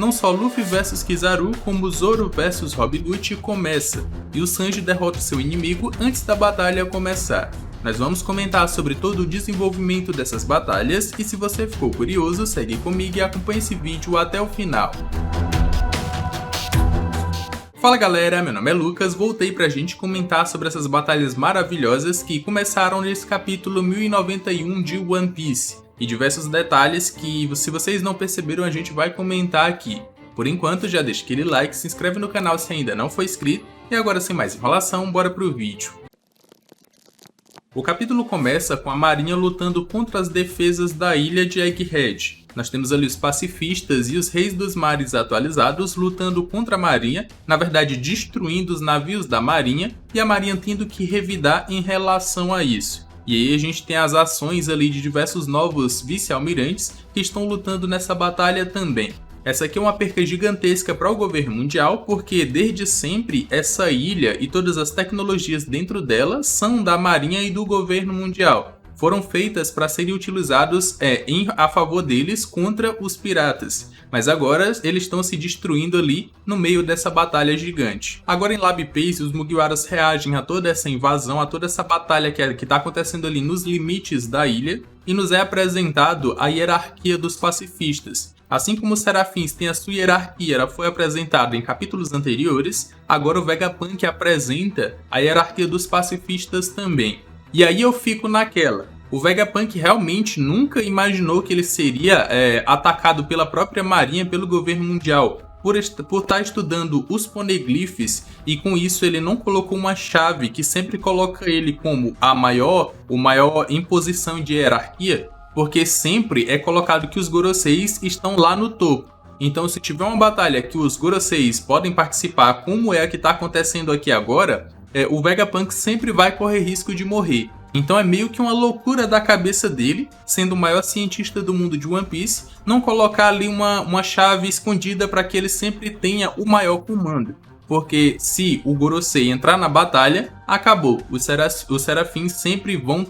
não só Luffy vs Kizaru, como Zoro vs Rob Lucci começa, e o Sanji derrota seu inimigo antes da batalha começar. Nós vamos comentar sobre todo o desenvolvimento dessas batalhas, e se você ficou curioso, segue comigo e acompanhe esse vídeo até o final. Fala galera, meu nome é Lucas, voltei pra gente comentar sobre essas batalhas maravilhosas que começaram nesse capítulo 1091 de One Piece, e diversos detalhes que, se vocês não perceberam, a gente vai comentar aqui. Por enquanto, já deixa aquele like, se inscreve no canal se ainda não for inscrito, e agora sem mais enrolação, bora pro vídeo. O capítulo começa com a marinha lutando contra as defesas da ilha de Egghead. Nós temos ali os pacifistas e os reis dos mares atualizados lutando contra a marinha, na verdade destruindo os navios da marinha, e a marinha tendo que revidar em relação a isso. E aí a gente tem as ações ali de diversos novos vice-almirantes que estão lutando nessa batalha também. Essa aqui é uma perca gigantesca para o governo mundial, porque desde sempre essa ilha e todas as tecnologias dentro dela são da marinha e do governo mundial. Foram feitas para serem utilizados a favor deles contra os piratas, mas agora eles estão se destruindo ali no meio dessa batalha gigante. Agora em Lab Pace, os Mugiwaras reagem a toda essa invasão, a toda essa batalha que está acontecendo ali nos limites da ilha, e nos é apresentado a hierarquia dos pacifistas. Assim como os Serafins têm a sua hierarquia, ela foi apresentada em capítulos anteriores, agora o Vegapunk apresenta a hierarquia dos pacifistas também. E aí eu fico naquela, o Vegapunk realmente nunca imaginou que ele seria atacado pela própria marinha, pelo governo mundial, por estar estudando os poneglyphs, e com isso ele não colocou uma chave que sempre coloca ele como o maior em posição de hierarquia, porque sempre é colocado que os Goroseis estão lá no topo. Então se tiver uma batalha que os Goroseis podem participar, como é a que está acontecendo aqui agora, o Vegapunk sempre vai correr risco de morrer. Então é meio que uma loucura da cabeça dele, sendo o maior cientista do mundo de One Piece, não colocar ali uma chave escondida para que ele sempre tenha o maior comando. Porque se o Gorosei entrar na batalha, acabou. Os Serafins sempre vão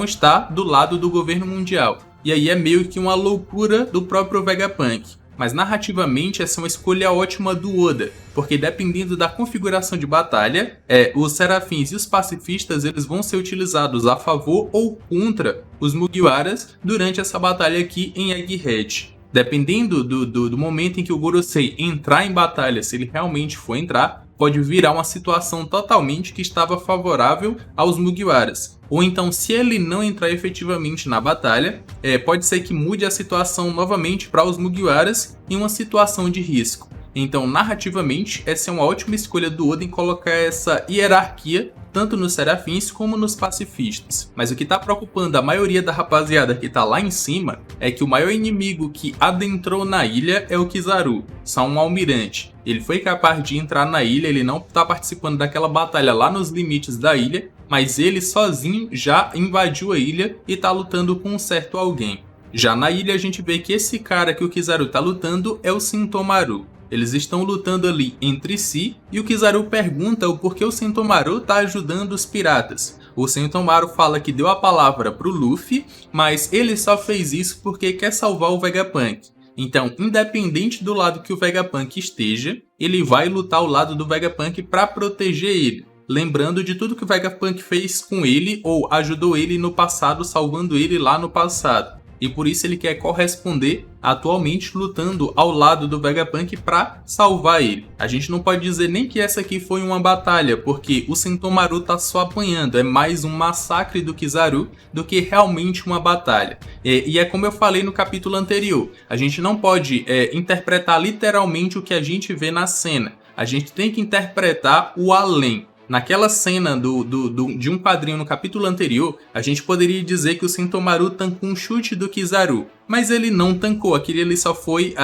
estar do lado do governo mundial. E aí é meio que uma loucura do próprio Vegapunk. Mas narrativamente essa é uma escolha ótima do Oda, porque dependendo da configuração de batalha, os Serafins e os pacifistas eles vão ser utilizados a favor ou contra os Mugiwaras durante essa batalha aqui em Egghead. Dependendo do momento em que o Gorosei entrar em batalha, se ele realmente for entrar, pode virar uma situação totalmente que estava favorável aos Mugiwaras. Ou então, se ele não entrar efetivamente na batalha, pode ser que mude a situação novamente para os Mugiwaras em uma situação de risco. Então, narrativamente, essa é uma ótima escolha do Oda em colocar essa hierarquia tanto nos Serafins como nos pacifistas. Mas o que está preocupando a maioria da rapaziada que está lá em cima é que o maior inimigo que adentrou na ilha é o Kizaru, só um almirante. Ele foi capaz de entrar na ilha, ele não está participando daquela batalha lá nos limites da ilha, mas ele sozinho já invadiu a ilha e está lutando com um certo alguém. Já na ilha a gente vê que esse cara que o Kizaru está lutando é o Sentomaru. Eles estão lutando ali entre si e o Kizaru pergunta o porquê o Sentomaru está ajudando os piratas. O Sentomaru fala que deu a palavra para o Luffy, mas ele só fez isso porque quer salvar o Vegapunk. Então, independente do lado que o Vegapunk esteja, ele vai lutar ao lado do Vegapunk para proteger ele. Lembrando de tudo que o Vegapunk fez com ele ou ajudou ele no passado, salvando ele lá no passado. E por isso ele quer corresponder atualmente lutando ao lado do Vegapunk para salvar ele. A gente não pode dizer nem que essa aqui foi uma batalha, porque o Sentomaru tá só apanhando, é mais um massacre do Kizaru do que realmente uma batalha. E é como eu falei no capítulo anterior, a gente não pode interpretar literalmente o que a gente vê na cena, a gente tem que interpretar o além. Naquela cena de um quadrinho no capítulo anterior, a gente poderia dizer que o Sentomaru tancou um chute do Kizaru, mas ele não tancou, aquele ali só foi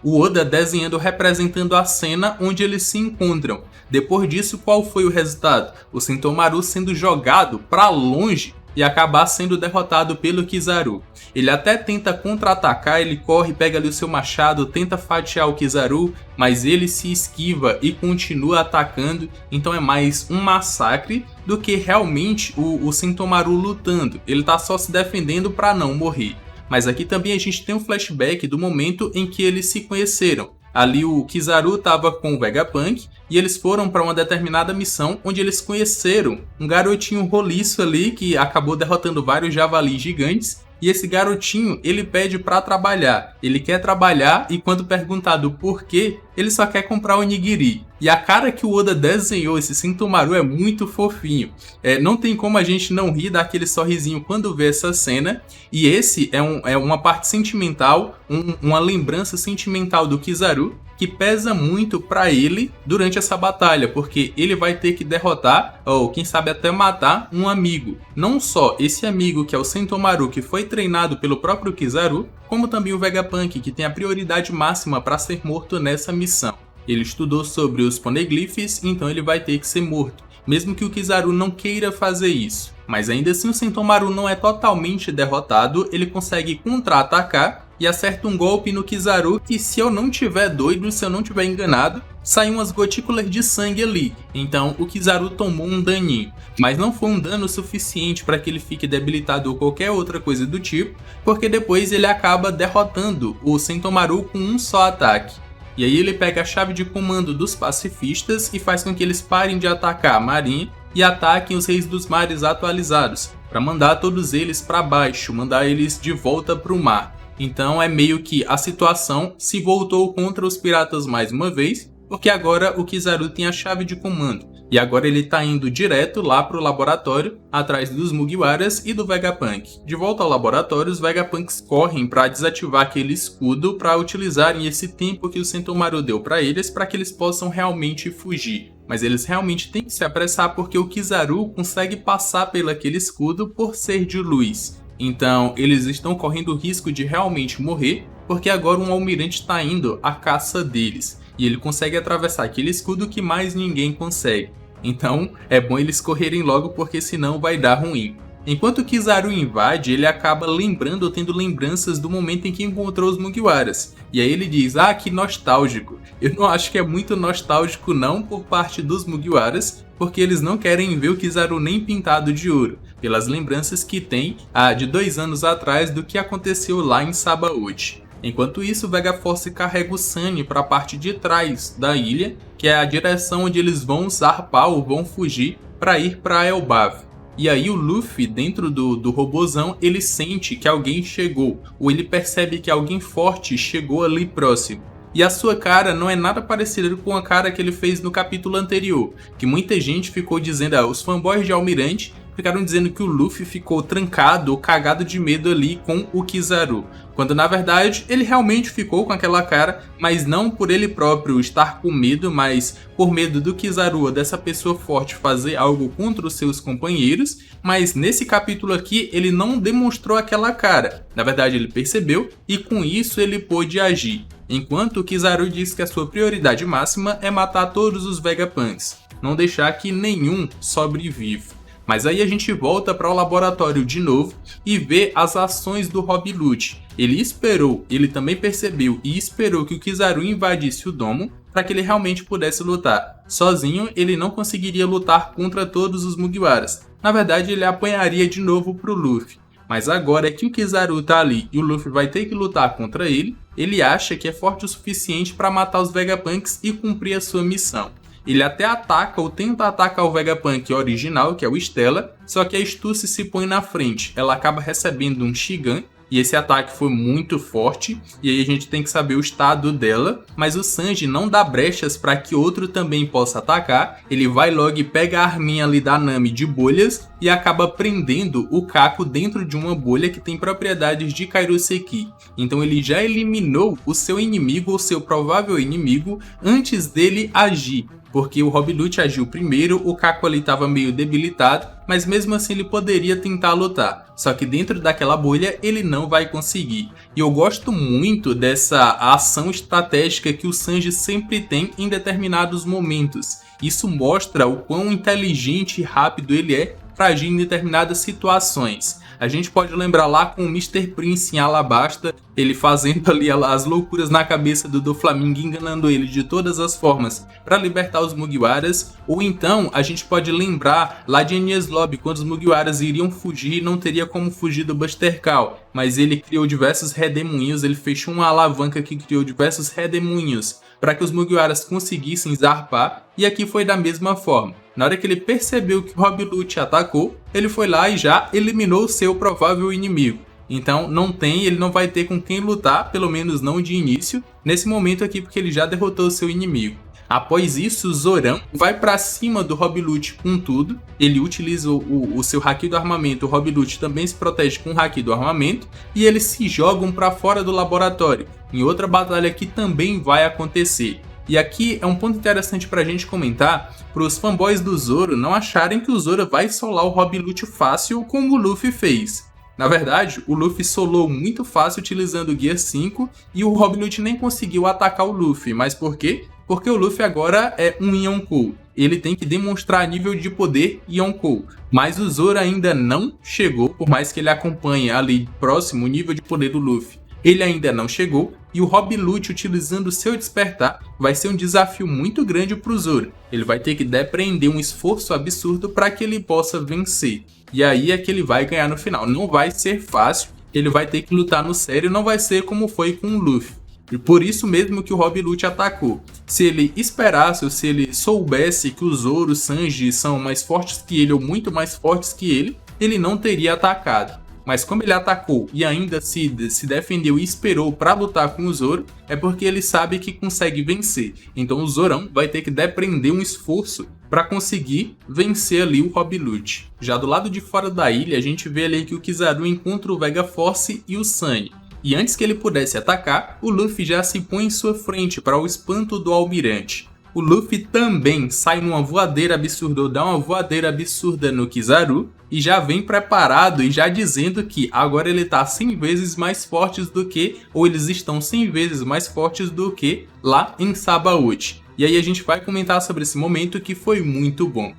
o Oda desenhando, representando a cena onde eles se encontram. Depois disso, qual foi o resultado? O Sentomaru sendo jogado para longe e acabar sendo derrotado pelo Kizaru. Ele até tenta contra-atacar, ele corre, pega ali o seu machado, tenta fatiar o Kizaru, mas ele se esquiva e continua atacando, então é mais um massacre do que realmente o Sentomaru lutando. Ele tá só se defendendo para não morrer. Mas aqui também a gente tem um flashback do momento em que eles se conheceram. Ali o Kizaru estava com o Vegapunk e eles foram para uma determinada missão onde eles conheceram um garotinho roliço ali que acabou derrotando vários javalis gigantes. E esse garotinho, ele pede pra trabalhar. Ele quer trabalhar e quando perguntado por quê, ele só quer comprar o onigiri. E a cara que o Oda desenhou, esse Sentomaru, é muito fofinho. Não tem como a gente não rir daquele sorrisinho quando vê essa cena. E esse é uma parte sentimental, uma lembrança sentimental do Kizaru, que pesa muito pra ele durante essa batalha, porque ele vai ter que derrotar, ou quem sabe até matar, um amigo. Não só esse amigo que é o Sentomaru, que foi treinado pelo próprio Kizaru, como também o Vegapunk, que tem a prioridade máxima para ser morto nessa missão. Ele estudou sobre os poneglyphs, então ele vai ter que ser morto, mesmo que o Kizaru não queira fazer isso. Mas ainda assim o Sentomaru não é totalmente derrotado, ele consegue contra-atacar e acerta um golpe no Kizaru que, se eu não tiver doido, se eu não tiver enganado, saem umas gotículas de sangue ali. Então o Kizaru tomou um daninho, mas não foi um dano suficiente para que ele fique debilitado ou qualquer outra coisa do tipo, porque depois ele acaba derrotando o Sentomaru com um só ataque. E aí ele pega a chave de comando dos pacifistas e faz com que eles parem de atacar a marinha e ataquem os reis dos mares atualizados, para mandar todos eles para baixo, mandar eles de volta para o mar. Então é meio que a situação se voltou contra os piratas mais uma vez, porque agora o Kizaru tem a chave de comando. E agora ele tá indo direto lá pro laboratório, atrás dos Mugiwaras e do Vegapunk. De volta ao laboratório, os Vegapunks correm para desativar aquele escudo para utilizarem esse tempo que o Sentomaru deu para eles para que eles possam realmente fugir. Mas eles realmente têm que se apressar porque o Kizaru consegue passar pelo aquele escudo por ser de luz. Então, eles estão correndo o risco de realmente morrer, porque agora um almirante está indo à caça deles. E ele consegue atravessar aquele escudo que mais ninguém consegue. Então, é bom eles correrem logo, porque senão vai dar ruim. Enquanto Kizaru invade, ele acaba lembrando ou tendo lembranças do momento em que encontrou os Mugiwaras. E aí ele diz, que nostálgico. Eu não acho que é muito nostálgico não por parte dos Mugiwaras, porque eles não querem ver o Kizaru nem pintado de ouro, pelas lembranças que tem de 2 anos atrás do que aconteceu lá em Sabaody. Enquanto isso, o Vegaforce carrega o Sunny para a parte de trás da ilha, que é a direção onde eles vão zarpar ou vão fugir para ir para Elbaf. E aí o Luffy, dentro do robozão, ele sente que alguém chegou, ou ele percebe que alguém forte chegou ali próximo. E a sua cara não é nada parecido com a cara que ele fez no capítulo anterior, que muita gente ficou dizendo, os fanboys de Almirante ficaram dizendo que o Luffy ficou trancado ou cagado de medo ali com o Kizaru, quando na verdade ele realmente ficou com aquela cara, mas não por ele próprio estar com medo, mas por medo do Kizaru ou dessa pessoa forte fazer algo contra os seus companheiros. Mas nesse capítulo aqui ele não demonstrou aquela cara, na verdade ele percebeu e com isso ele pôde agir. Enquanto o Kizaru diz que a sua prioridade máxima é matar todos os Vegapunks, não deixar que nenhum sobreviva. Mas aí a gente volta para o laboratório de novo e vê as ações do Rob Lute. Ele também percebeu e esperou que o Kizaru invadisse o domo para que ele realmente pudesse lutar. Sozinho ele não conseguiria lutar contra todos os Mugiwaras. Na verdade ele apanharia de novo pro Luffy. Mas agora é que o Kizaru tá ali e o Luffy vai ter que lutar contra ele, ele acha que é forte o suficiente para matar os Vegapunks e cumprir a sua missão. Ele até ataca ou tenta atacar o Vegapunk original, que é o Stella, só que a Stussy se põe na frente. Ela acaba recebendo um Shigan, e esse ataque foi muito forte, e aí a gente tem que saber o estado dela, mas o Sanji não dá brechas para que outro também possa atacar. Ele vai logo e pega a arminha ali da Nami de bolhas e acaba prendendo o Kako dentro de uma bolha que tem propriedades de Kairoseki. Então ele já eliminou o seu inimigo ou seu provável inimigo antes dele agir. Porque o Rob Lute agiu primeiro, o Kako ali estava meio debilitado, mas mesmo assim ele poderia tentar lutar. Só que dentro daquela bolha ele não vai conseguir. E eu gosto muito dessa ação estratégica que o Sanji sempre tem em determinados momentos. Isso mostra o quão inteligente e rápido ele é para agir em determinadas situações. A gente pode lembrar lá com o Mr. Prince em Alabasta, ele fazendo ali as loucuras na cabeça do Doflamingo, enganando ele de todas as formas para libertar os Mugiwaras. Ou então a gente pode lembrar lá de Enies Lobby, quando os Mugiwaras iriam fugir, não teria como fugir do Buster Call, mas ele criou diversos redemoinhos, ele fechou uma alavanca que criou diversos redemoinhos para que os Mugiwaras conseguissem zarpar, e aqui foi da mesma forma. Na hora que ele percebeu que o Rob Lute atacou, ele foi lá e já eliminou o seu provável inimigo. Então ele não vai ter com quem lutar, pelo menos não de início, nesse momento aqui, porque ele já derrotou o seu inimigo. Após isso, o Zorão vai pra cima do Rob Lute com tudo. Ele utiliza o seu Haki do Armamento. O Rob Lute também se protege com o Haki do Armamento. E eles se jogam pra fora do laboratório, em outra batalha que também vai acontecer. E aqui é um ponto interessante pra gente comentar, pros fanboys do Zoro não acharem que o Zoro vai solar o Rob Lute fácil como o Luffy fez. Na verdade, o Luffy solou muito fácil utilizando o Gear 5 e o Rob Lute nem conseguiu atacar o Luffy. Mas por quê? Porque o Luffy agora é um Yonkou. Ele tem que demonstrar nível de poder Yonkou. Mas o Zoro ainda não chegou, por mais que ele acompanhe ali próximo o nível de poder do Luffy. Ele ainda não chegou, e o Rob Lute utilizando o seu despertar vai ser um desafio muito grande para o Zoro. Ele vai ter que depreender um esforço absurdo para que ele possa vencer. E aí é que ele vai ganhar no final. Não vai ser fácil, ele vai ter que lutar no sério, não vai ser como foi com o Luffy. E por isso mesmo que o Rob Lute atacou. Se ele esperasse ou se ele soubesse que o Zoro e o Sanji são mais fortes que ele ou muito mais fortes que ele não teria atacado. Mas como ele atacou e ainda se defendeu e esperou para lutar com o Zoro, é porque ele sabe que consegue vencer. Então o Zorão vai ter que depreender um esforço para conseguir vencer ali o Rob Lute. Já do lado de fora da ilha, a gente vê ali que o Kizaru encontra o Vega Force e o Sunny. E antes que ele pudesse atacar, o Luffy já se põe em sua frente para o espanto do almirante. O Luffy também sai numa voadeira absurda, ou dá uma voadeira absurda no Kizaru, e já vem preparado e já dizendo que agora ele tá 100 vezes mais fortes do que, ou eles estão 100 vezes mais fortes do que lá em Sabaody. E aí a gente vai comentar sobre esse momento que foi muito bom.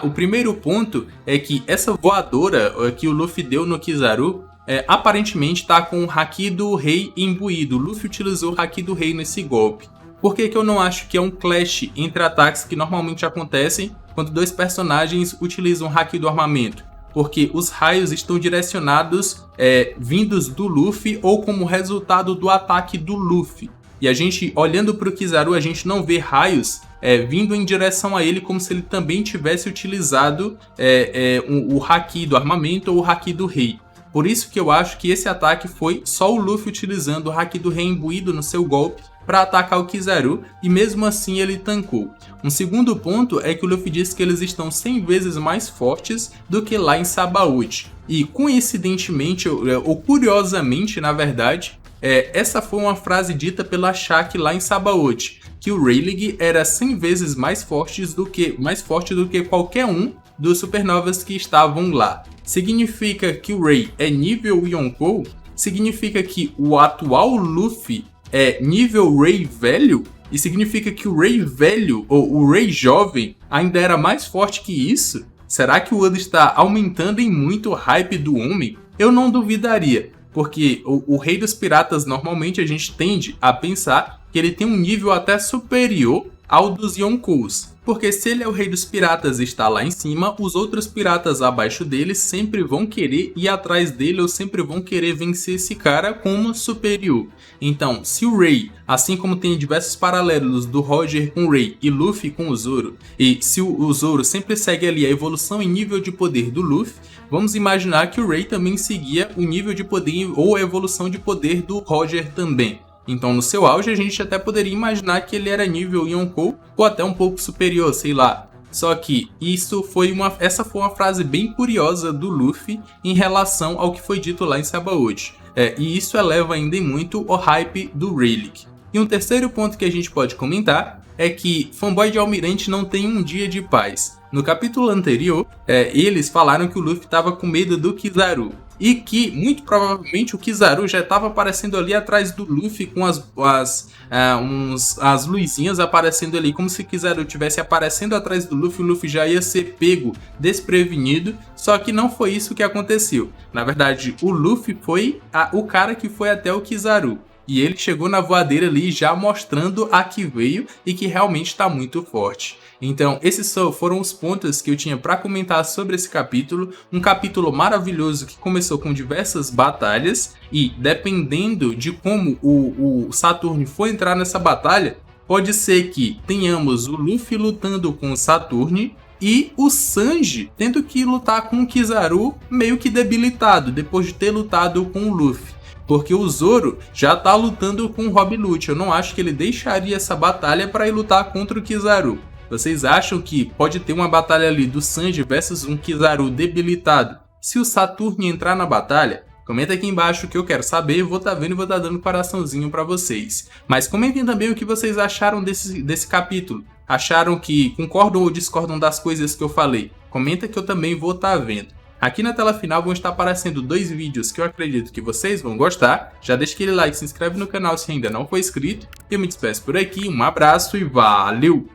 O primeiro ponto é que essa voadora que o Luffy deu no Kizaru, aparentemente tá com o Haki do Rei imbuído. O Luffy utilizou o Haki do Rei nesse golpe. Por que eu não acho que é um clash entre ataques que normalmente acontecem quando dois personagens utilizam o Haki do Armamento? Porque os raios estão direcionados vindos do Luffy ou como resultado do ataque do Luffy. E a gente, olhando para o Kizaru, a gente não vê raios vindo em direção a ele como se ele também tivesse utilizado o Haki do Armamento ou o Haki do Rei. Por isso que eu acho que esse ataque foi só o Luffy utilizando o Haki do Rei imbuído no seu golpe para atacar o Kizaru, e mesmo assim ele tancou. Um segundo ponto é que o Luffy disse que eles estão 100 vezes mais fortes do que lá em Sabaody. E coincidentemente, ou curiosamente na verdade, essa foi uma frase dita pela Shaq lá em Sabaody, que o Rayleigh era 100 vezes mais forte do que qualquer um dos supernovas que estavam lá. Significa que o Ray é nível Yonkou? Significa que o atual Luffy é nível Ray velho? E significa que o Ray velho, ou o Ray jovem, ainda era mais forte que isso? Será que o Oda está aumentando em muito o hype do homem? Eu não duvidaria, porque o Rei dos Piratas, normalmente a gente tende a pensar que ele tem um nível até superior ao dos Yonkous. Porque se ele é o Rei dos Piratas e está lá em cima, os outros piratas abaixo dele sempre vão querer ir atrás dele ou sempre vão querer vencer esse cara como superior. Então, se o Ray, assim como tem diversos paralelos do Roger com o Ray e Luffy com o Zoro, e se o Zoro sempre segue ali a evolução em nível de poder do Luffy, vamos imaginar que o Ray também seguia o nível de poder ou a evolução de poder do Roger também. Então, no seu auge, a gente até poderia imaginar que ele era nível Yonkou ou até um pouco superior, sei lá. Só que essa foi uma frase bem curiosa do Luffy em relação ao que foi dito lá em Sabaody. E isso eleva ainda muito o hype do Rayleigh. E um terceiro ponto que a gente pode comentar é que fanboy de Almirante não tem um dia de paz. No capítulo anterior, eles falaram que o Luffy estava com medo do Kizaru. e que muito provavelmente o Kizaru já estava aparecendo ali atrás do Luffy com as luzinhas aparecendo ali, como se o Kizaru estivesse aparecendo atrás do Luffy, o Luffy já ia ser pego desprevenido, só que não foi isso que aconteceu. Na verdade, o Luffy foi o cara que foi até o Kizaru. E ele chegou na voadeira ali já mostrando a que veio e que realmente está muito forte. Então, esses foram os pontos que eu tinha para comentar sobre esse capítulo. Um capítulo maravilhoso que começou com diversas batalhas e, dependendo de como o Saturn for entrar nessa batalha, pode ser que tenhamos o Luffy lutando com o Saturn e o Sanji tendo que lutar com o Kizaru meio que debilitado depois de ter lutado com o Luffy. Porque o Zoro já tá lutando com o Rob Lucci. Eu não acho que ele deixaria essa batalha para ir lutar contra o Kizaru. Vocês acham que pode ter uma batalha ali do Sanji versus um Kizaru debilitado se o Saturn entrar na batalha? Comenta aqui embaixo que eu quero saber, eu vou estar vendo e vou estar dando coraçãozinho para vocês. Mas comentem também o que vocês acharam desse capítulo. Acharam que concordam ou discordam das coisas que eu falei? Comenta que eu também vou estar vendo. Aqui na tela final vão estar aparecendo 2 vídeos que eu acredito que vocês vão gostar. Já deixa aquele like, se inscreve no canal se ainda não for inscrito. Eu me despeço por aqui, um abraço e valeu!